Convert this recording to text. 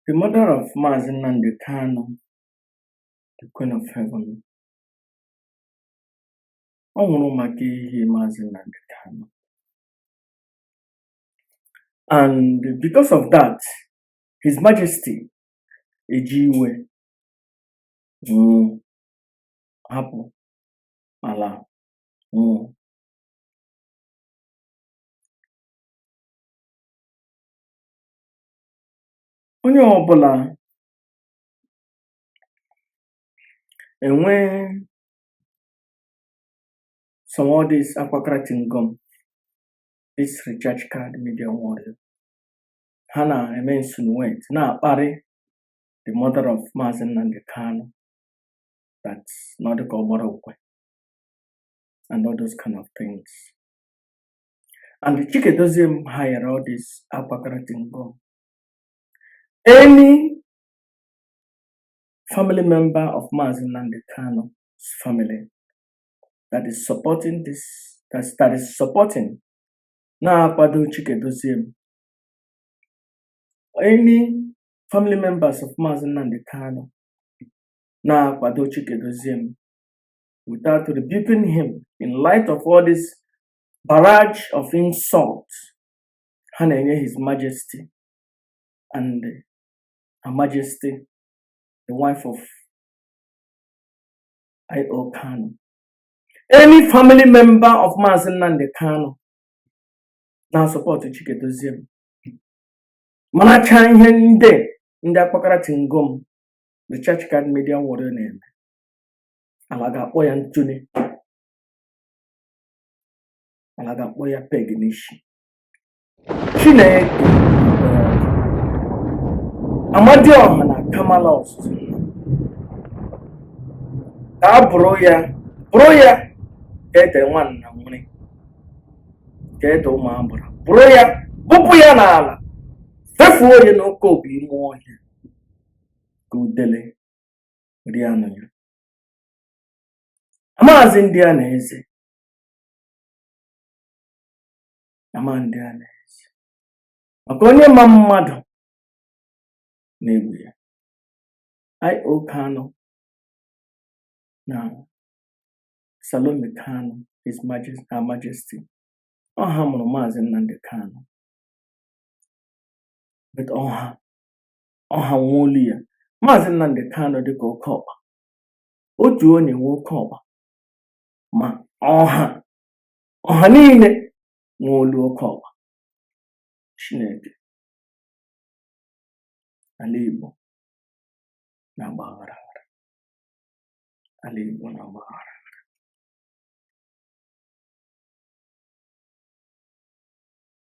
The mother of Mazi Nnamdi Okwu, the Queen of Heaven, onwuru maka ihe Mazi Nnamdi Okwu. And because of that, His Majesty ejiwe hapụ ala onye ọbụla enwe some all this akwakaratingom, this recharge card media warrior, ha na-eme insinuate na-akparị the mother of Mazi Nnamdi Okwu, that's not the Okwe, and all those kind of things. And the Chike doesn't hire all this akwakaratingom. Any family member of Mazi Nnamdi Oku's family that is supporting this, that is supporting na-akwado Chike Doziem, any family members of Mazi Nnamdi Okwu na-akwado Chike Doziem without rebuking him in light of all this barrage of insults, ha na-enye His Majesty and Her Majesty, the wife of Oke Kanu. Any family member of Mazi Nnamdi Okwu now support Chike Doziem. Manacha ihe ndị akwakaratingom, the church card media warrior name. Ala ga-akpọ ya ntụne. Ala ga-akpọ ya peg n'ishi. Chineke Amadioha na Kamala ọsụsụ. Ka bụrụ ya ete nwanna nwere. Ka ete ụmụ abụrụ. Bụrụ ya, bupụ ya n'ala. Fefuo ya n'oke obi ime ọhịa. Ka udele rie anụ ya. Amazi ndị a na-eze. Ama ndị a na-eze. Maka onye ma mmadụ na-egbu ya. Oke Kanu na Salome Kanu, Her Majesty. Ọha mụrụ Mazi Nnamdi Okwu. But ọha nwolu ya. Mazi Nnamdi Okwu dịka Oke Okpa. Otu onye nwe Oke Okpa. Ma ọha niile nwolu Oke Okpa. Chineke ala Igbo na-agbaghara. Ala Igbo na-agbaghara.